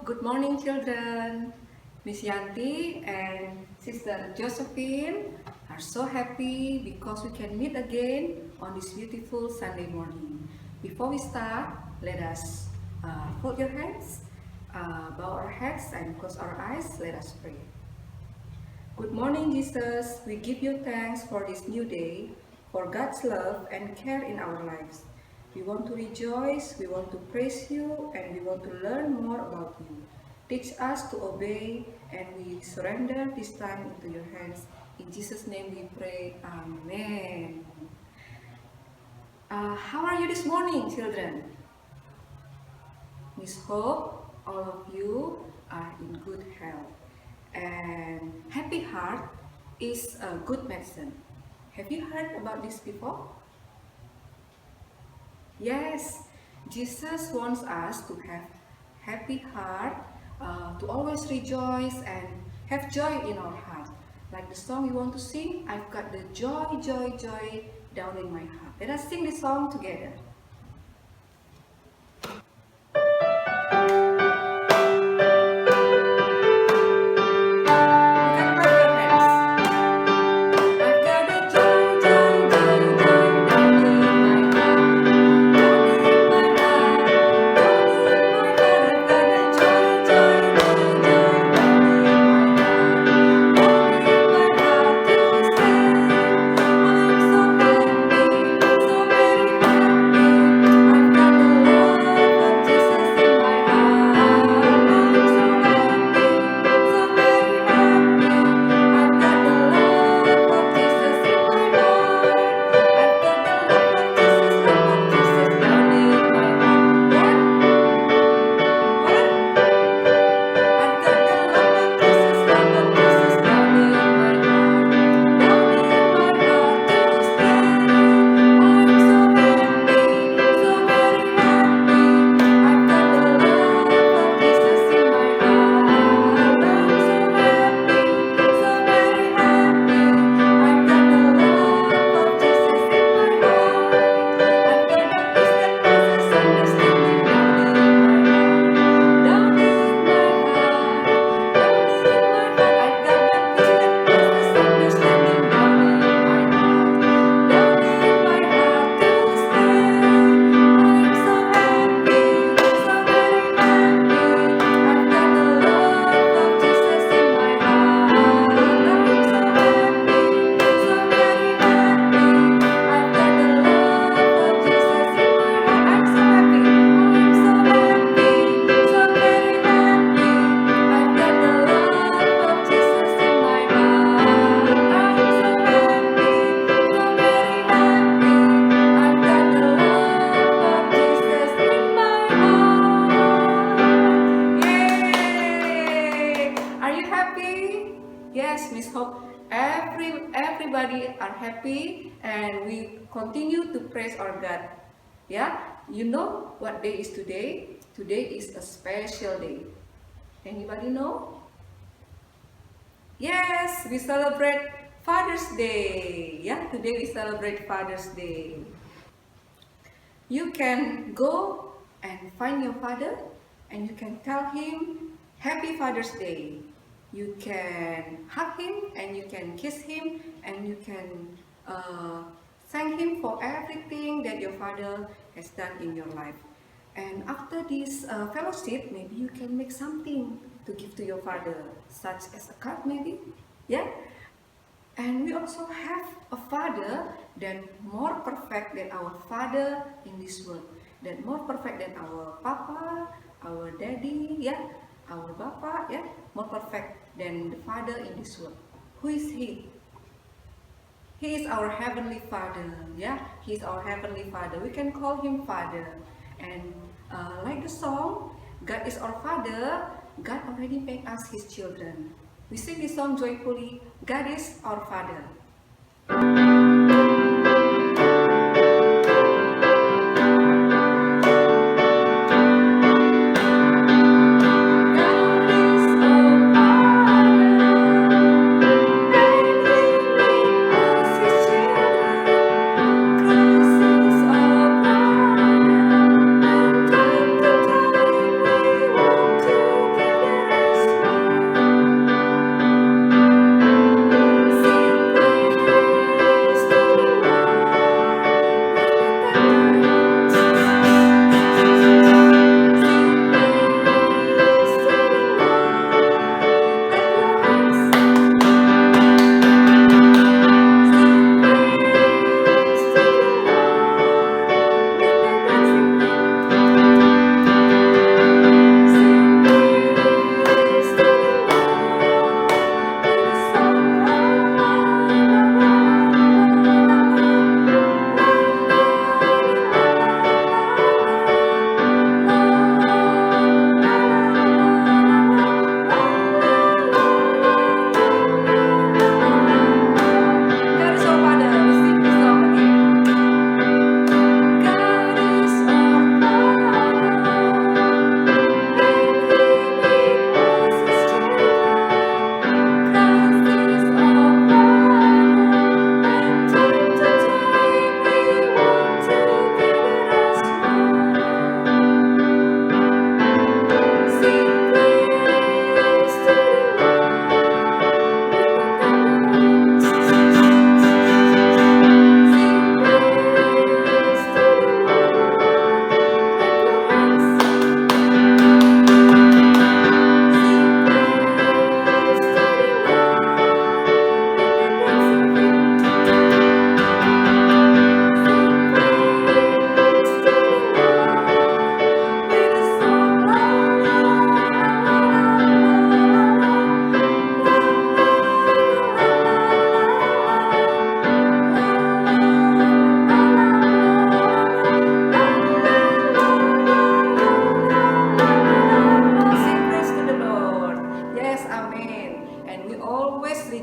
Good morning, children. Miss Yanti and Sister Josephine are so happy because we can meet again on this beautiful Sunday morning. Before we start, let us fold your hands, bow our heads, and close our eyes. Let us pray. Good morning, Jesus. We give you thanks for this new day, for God's love and care in our lives. We want to rejoice, we want to praise you, and we want to learn more about you. Teach us to obey, and we surrender this time into your hands. In Jesus' name we pray. Amen. How are you this morning, children? Miss hope all of you are in good health. And happy heart is a good medicine. Have you heard about this before? Yes, Jesus wants us to have happy heart, to always rejoice and have joy in our heart. Like the song we want to sing, I've got the joy, joy, joy down in my heart. Let us sing this song together. Yes, Miss Hope, everybody are happy and we continue to praise our God. Yeah, you know what day is today? Today is a special day. Anybody know? Yes, we celebrate Father's Day. Yeah, today we celebrate Father's Day. You can go and find your father and you can tell him Happy Father's Day. You can hug him and you can kiss him and you can thank him for everything that your father has done in your life. And after this fellowship, maybe you can make something to give to your father, such as a card maybe, yeah? And we also have a father that more perfect than our father in this world, that more perfect than our papa, our daddy, yeah, our papa, yeah, more perfect than the father in this world. Who is he? He is our heavenly Father, yeah, he is our heavenly Father. We can call him Father. And like the song, God is our Father, God already made us his children. We sing this song joyfully, God is our Father.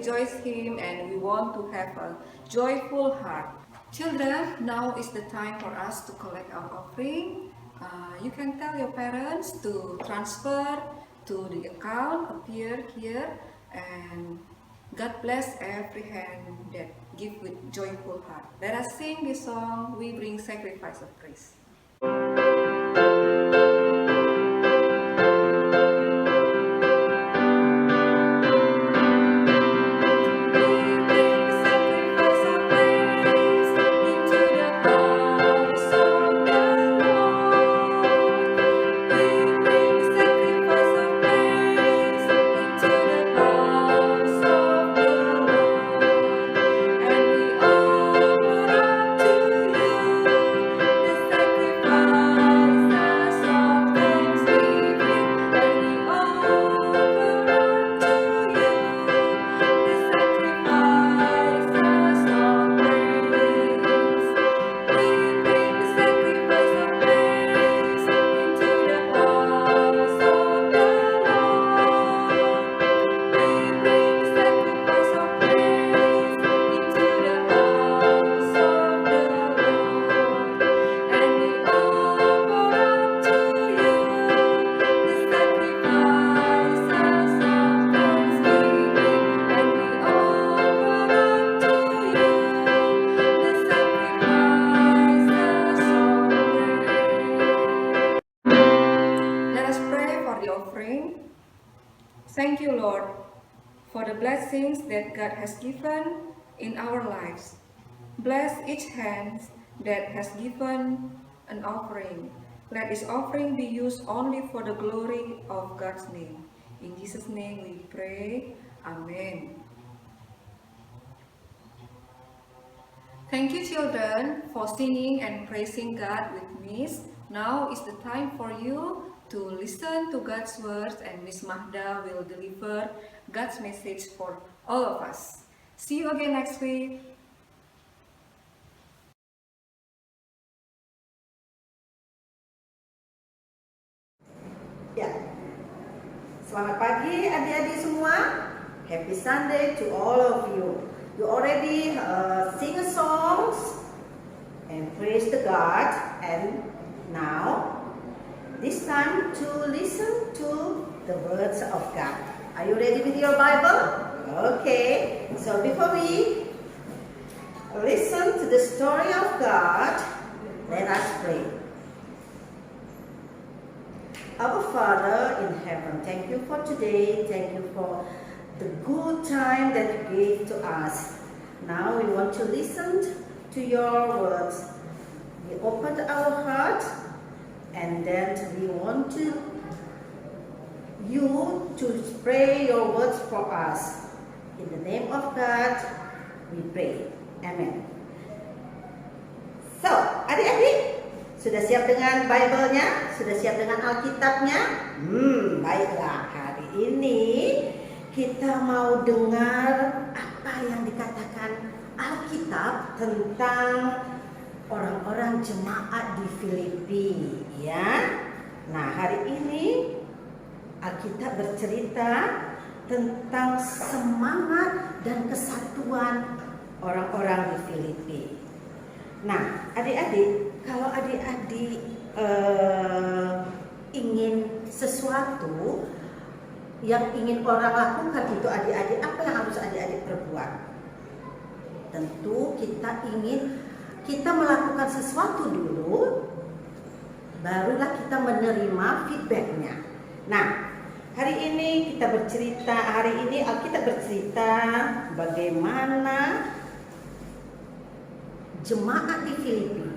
rejoice Him and we want to have a joyful heart. Children, now is the time for us to collect our offering. You can tell your parents to transfer to the account appear here, and God bless every hand that give with joyful heart. Let us sing this song, We Bring Sacrifice of Praise. Thank you, Lord, for the blessings that God has given in our lives. Bless each hand that has given an offering. Let this offering be used only for the glory of God's name. In Jesus' name we pray. Amen. Thank you, children, for singing and praising God with me. Now is the time for you to listen to God's words, and Miss Mahda will deliver God's message for all of us. See you again next week. Ya, selamat pagi adik-adik semua. Happy Sunday to all of you. You already sing a songs and praise the God, and now this time to listen to the words of God. Are you ready with your Bible? Okay, so before we listen to the story of God, let us pray. Our Father in heaven, thank you for today. Thank you for the good time that you gave to us. Now we want to listen to your words. We opened our heart, and then we want you to pray your words for us. In the name of God, we pray. Amen. So, adik-adik, sudah siap dengan Bible-nya? Sudah siap dengan Alkitabnya? Baiklah, hari ini kita mau dengar apa yang dikatakan Alkitab tentang orang-orang jemaat di Filipi, ya. Nah, hari ini Alkitab bercerita tentang semangat dan kesatuan orang-orang di Filipi. Nah, adik-adik, kalau adik-adik ingin sesuatu yang ingin orang lakukan itu adik-adik, apa yang harus adik-adik perbuat? Tentu kita melakukan sesuatu dulu, barulah kita menerima feedbacknya. Nah, hari ini Alkitab bercerita bagaimana jemaat di Filipi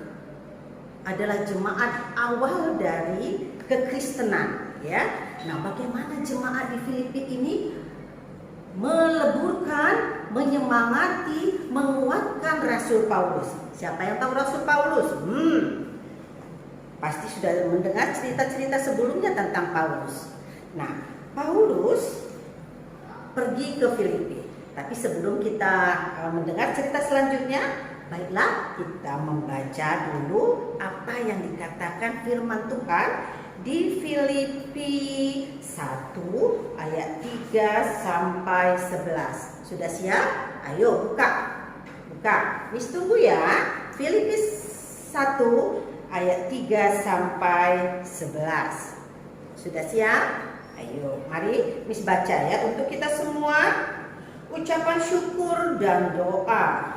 adalah jemaat awal dari kekristenan, ya. Nah, bagaimana jemaat di Filipi ini meleburkan, menyemangati, menguatkan Rasul Paulus. Siapa yang tahu Rasul Paulus? Pasti sudah mendengar cerita-cerita sebelumnya tentang Paulus. Nah, Paulus pergi ke Filipi. Tapi sebelum kita mendengar cerita selanjutnya, baiklah kita membaca dulu apa yang dikatakan firman Tuhan di Filipi 1 ayat 3 sampai 11. Sudah siap? Ayo buka. Buka. Miss tunggu ya. Filipi 1 ayat 3 sampai 11. Sudah siap? Ayo, mari Miss baca ya untuk kita semua. Ucapan syukur dan doa.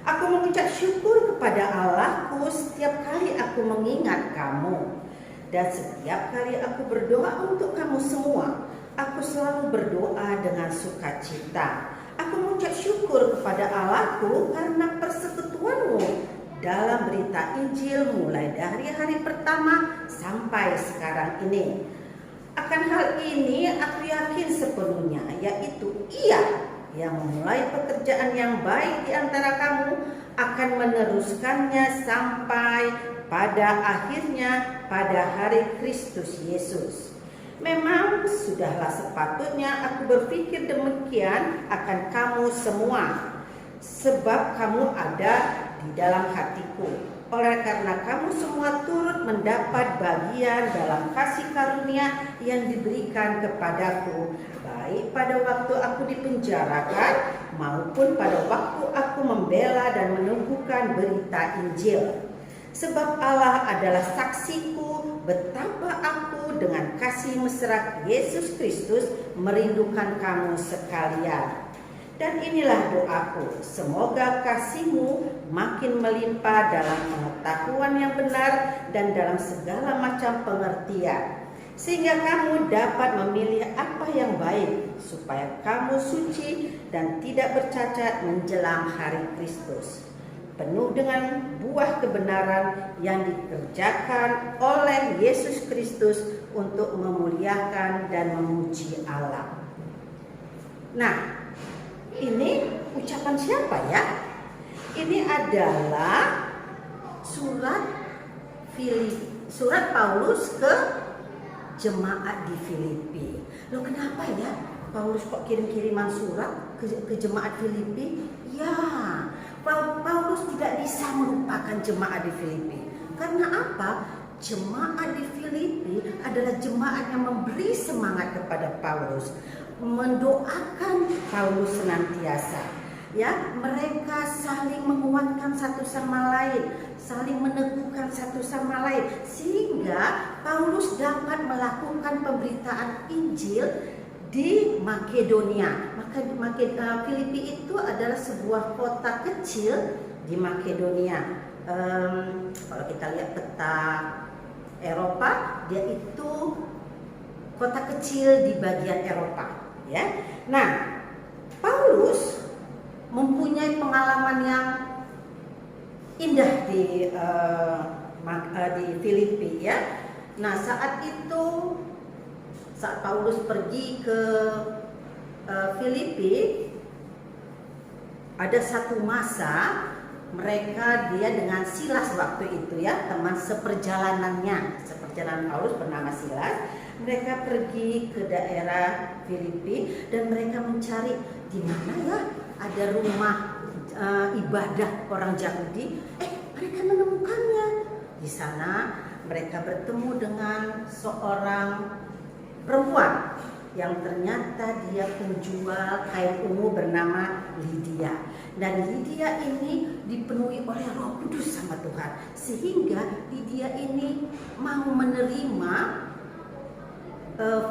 Aku mengucap syukur kepada Allahku setiap kali aku mengingat kamu. Dan setiap kali aku berdoa untuk kamu semua, aku selalu berdoa dengan sukacita. Aku mengucap syukur kepada Allahku karena persekutuanmu dalam berita Injil mulai dari hari pertama sampai sekarang ini. Akan hal ini aku yakin sepenuhnya, yaitu Ia yang memulai pekerjaan yang baik di antara kamu akan meneruskannya sampai pada akhirnya pada hari Kristus Yesus. Memang sudahlah sepatutnya aku berpikir demikian akan kamu semua, sebab kamu ada di dalam hatiku. Oleh karena kamu semua turut mendapat bagian dalam kasih karunia yang diberikan kepadaku, baik pada waktu aku dipenjarakan maupun pada waktu aku membela dan meneguhkan berita Injil. Sebab Allah adalah saksiku betapa aku dengan kasih mesra Yesus Kristus merindukan kamu sekalian. Dan inilah doaku, semoga kasihmu makin melimpah dalam pengetahuan yang benar dan dalam segala macam pengertian, sehingga kamu dapat memilih apa yang baik, supaya kamu suci dan tidak bercacat menjelang hari Kristus, penuh dengan buah kebenaran yang dikerjakan oleh Yesus Kristus untuk memuliakan dan memuji Allah. Nah, ini ucapan siapa ya? Ini adalah surat Paulus ke jemaat di Filipi. Loh kenapa ya Paulus kok kirim-kiriman surat ke jemaat Filipi? Ya, Paulus tidak bisa melupakan jemaat di Filipi. Karena apa? Jemaat di Filipi adalah jemaat yang memberi semangat kepada Paulus, mendoakan Paulus senantiasa. Ya, mereka saling menguatkan satu sama lain, saling meneguhkan satu sama lain, sehingga Paulus dapat melakukan pemberitaan Injil di Makedonia. Maka Filipi itu adalah sebuah kota kecil di Makedonia. Kalau kita lihat peta Eropa, dia itu kota kecil di bagian Eropa. Ya, nah Paulus mempunyai pengalaman yang indah di Filipi. Ya, nah saat Paulus pergi ke Filipi, ada satu masa dia dengan Silas waktu itu ya, teman seperjalanan Paulus bernama Silas. Mereka pergi ke daerah Filipi dan mereka mencari di mana ya ada rumah ibadah orang Yahudi. Mereka menemukannya. Di sana mereka bertemu dengan seorang perempuan yang ternyata dia penjual kain ungu bernama Lydia. Dan Lydia ini dipenuhi oleh Roh Kudus sama Tuhan, sehingga Lydia ini mau menerima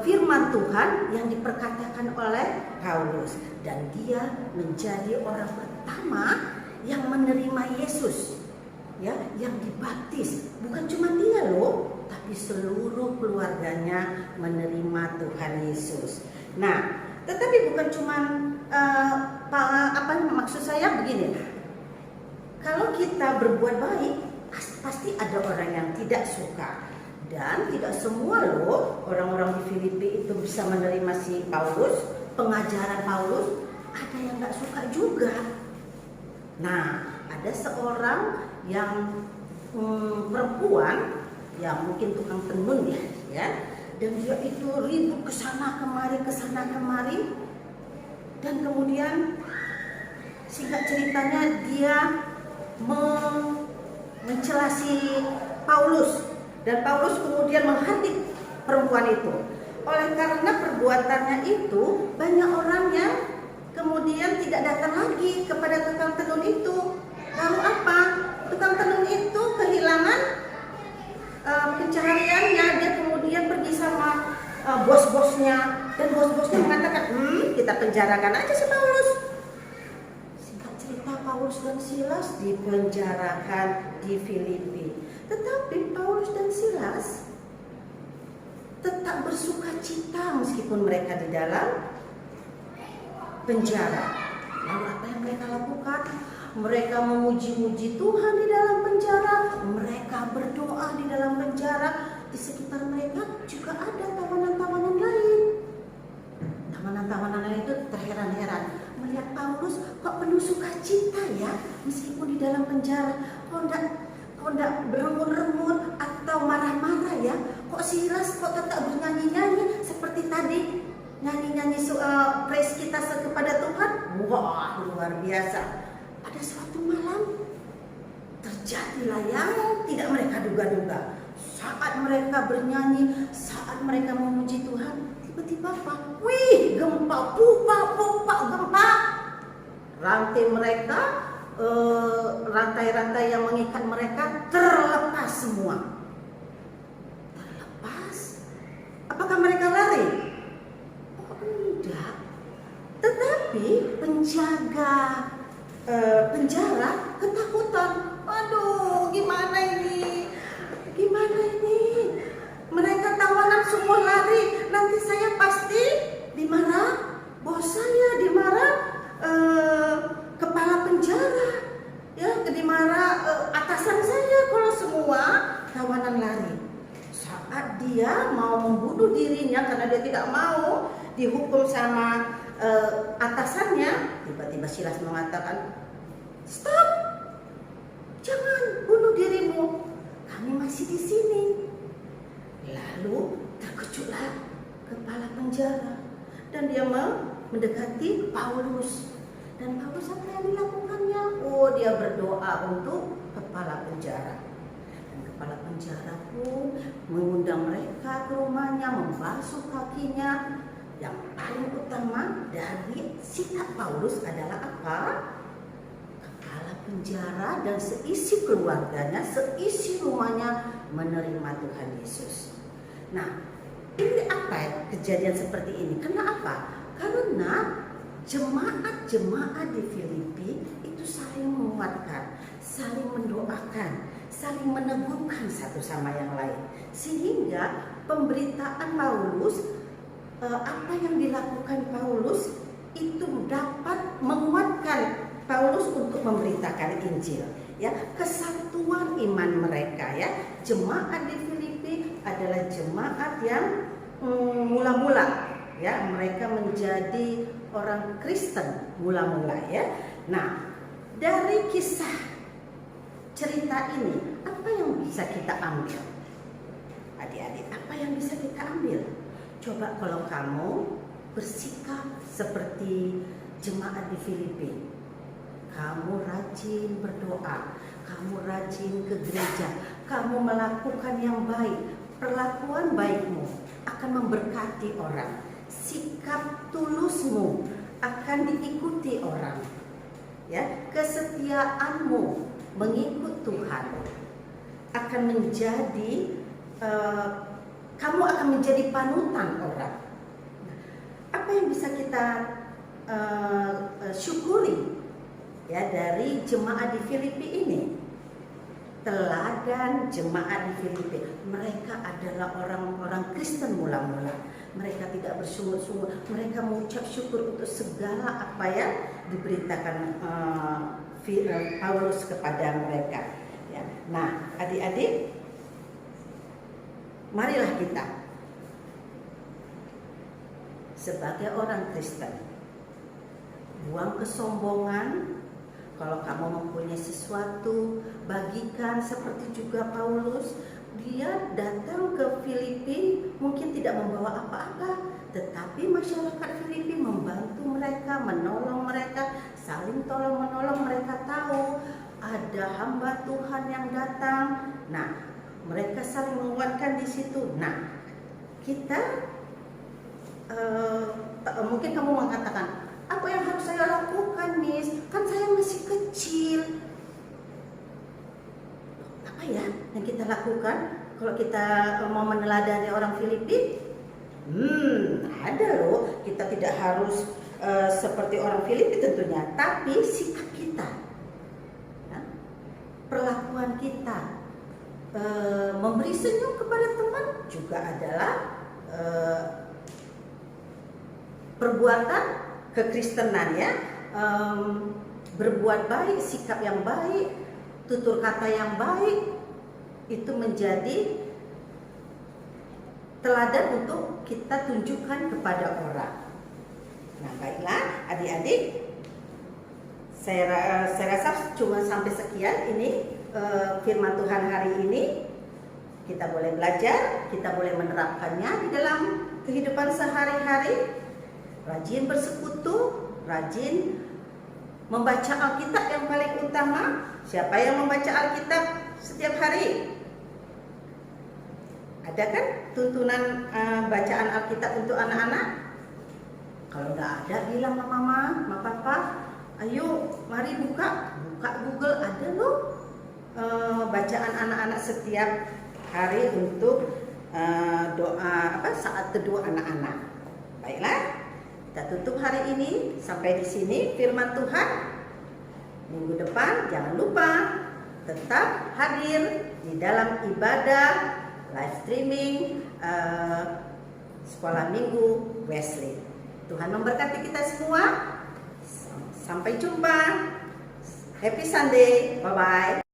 firman Tuhan yang diperkatakan oleh Paulus, dan dia menjadi orang pertama yang menerima Yesus, ya, yang dibaptis. Bukan cuma dia loh, tapi seluruh keluarganya menerima Tuhan Yesus. Nah, tetapi bukan cuma maksud saya begini. Kalau kita berbuat baik, pasti ada orang yang tidak suka. Dan tidak semua loh orang-orang di Filipi itu bisa menerima si Paulus, pengajaran Paulus. Ada yang gak suka juga. Nah, ada seorang yang perempuan yang mungkin tukang tenun ya, dan dia itu ribut kesana kemari, dan kemudian singkat ceritanya dia mencela si Paulus. Dan Paulus kemudian menghadik perempuan itu. Oleh karena perbuatannya itu, banyak orang yang kemudian tidak datang lagi kepada tukang tenun itu. Lalu apa? Tukang tenun itu kehilangan pencahariannya. Dia kemudian pergi sama bos-bosnya, dan bos-bosnya mengatakan, kita penjarakan aja si Paulus. Singkat cerita, Paulus dan Silas dipenjarakan di Filipi. Tetapi Paulus dan Silas tetap bersuka cita meskipun mereka di dalam penjara. Lalu apa yang mereka lakukan? Mereka memuji-muji Tuhan di dalam penjara. Mereka berdoa di dalam penjara. Di sekitar mereka juga ada tawanan-tawanan lain. Tawanan-tawanan lain itu terheran-heran melihat Paulus kok penuh sukacita ya, meskipun di dalam penjara. Kok enggak beremut-remut atau marah-marah ya? Kok Silas kok tetap bernyanyi-nyanyi seperti tadi, nyanyi-nyanyi praise kita kepada Tuhan? Wah, luar biasa. Pada suatu malam terjadilah yang tidak mereka duga-duga. Saat mereka bernyanyi, saat mereka memuji Tuhan, tiba-tiba apa? Wih, gempa, gempa. Rantai mereka, rantai-rantai yang mengikat mereka terlepas semua. Terlepas? Apakah mereka lari? Oh, enggak. Tetapi penjaga penjara ketakutan. Aduh, gimana ini? Gimana ini? Mereka tawanan semua lari. Nanti saya pasti dimarah bos saya, dimarah kepala penjara, ya, dimarah atasan saya kalau semua tawanan lari. Saat dia mau membunuh dirinya karena dia tidak mau dihukum sama atasannya, tiba-tiba Silas mengatakan, "Stop! Jangan bunuh dirimu. Kami masih di sini." Lalu terkejutlah kepala penjara dan dia mendekati Paulus. Dan Paulus apa yang dilakukannya? Oh, dia berdoa untuk kepala penjara. Dan kepala penjara pun mengundang mereka ke rumahnya, membasuh kakinya. Yang paling utama dari sikap Paulus adalah apa? Kepala penjara dan seisi keluarganya, seisi rumahnya menerima Tuhan Yesus. Nah, ini apa kejadian seperti ini? Kenapa? Karena jemaat-jemaat di Filipi itu saling menguatkan, saling mendoakan, saling meneguhkan satu sama yang lain. Sehingga pemberitaan Paulus, apa yang dilakukan Paulus itu dapat menguatkan Paulus untuk memberitakan Injil, ya, kesatuan iman mereka, ya. Jemaat di Filipi adalah jemaat yang mula-mula, ya, mereka menjadi orang Kristen mula-mula, ya. Nah, dari kisah cerita ini apa yang bisa kita ambil? Adik-adik, apa yang bisa kita ambil? Coba kalau kamu bersikap seperti jemaat di Filipi. Kamu rajin berdoa, kamu rajin ke gereja, kamu melakukan yang baik. Perlakuan baikmu akan memberkati orang. Sikap tulusmu akan diikuti orang. Ya, kesetiaanmu mengikut Tuhan akan menjadi kamu akan menjadi panutan orang. Apa yang bisa kita syukuri, ya, dari jemaat di Filipi ini? Teladan jemaat di Filipi, mereka adalah orang-orang Kristen mula-mula. Mereka tidak bersungut-sungut, mereka mengucap syukur untuk segala apa yang diberitakan Paulus kepada mereka. Ya. Nah, adik-adik, marilah kita sebagai orang Kristen buang kesombongan. Kalau kamu mempunyai sesuatu, bagikan seperti juga Paulus. Dia datang ke Filipi mungkin tidak membawa apa-apa, tetapi masyarakat Filipi membantu mereka, menolong mereka, saling tolong menolong. Mereka tahu ada hamba Tuhan yang datang. Nah, mereka saling menguatkan di situ. Nah, kita mungkin kamu mengatakan, apa yang harus saya saya lakukan, Miss? Kan saya masih kecil. Apa ya yang kita lakukan kalau kita mau meneladani orang Filipina? Ada loh. Kita tidak harus seperti orang Filipina tentunya, tapi sikap kita, ya, perlakuan kita, memberi senyum kepada teman juga adalah perbuatan kekristenan, ya. Berbuat baik, sikap yang baik, tutur kata yang baik itu menjadi teladan untuk kita tunjukkan kepada orang. Nah, baiklah adik-adik, saya rasa cuma sampai sekian ini firman Tuhan hari ini. Kita boleh belajar, kita boleh menerapkannya di dalam kehidupan sehari-hari. Rajin bersekutu, rajin membaca Alkitab yang paling utama. Siapa yang membaca Alkitab setiap hari? Ada kan tuntunan bacaan Alkitab untuk anak-anak? Kalau nggak ada, bilang sama mama, sama papa, ayo mari buka Google, ada loh bacaan anak-anak setiap hari untuk doa saat teduh anak-anak. Baiklah, kita tutup hari ini sampai di sini firman Tuhan. Minggu depan jangan lupa tetap hadir di dalam ibadah live streaming Sekolah Minggu Wesley. Tuhan memberkati kita semua. Sampai jumpa. Happy Sunday. Bye-bye.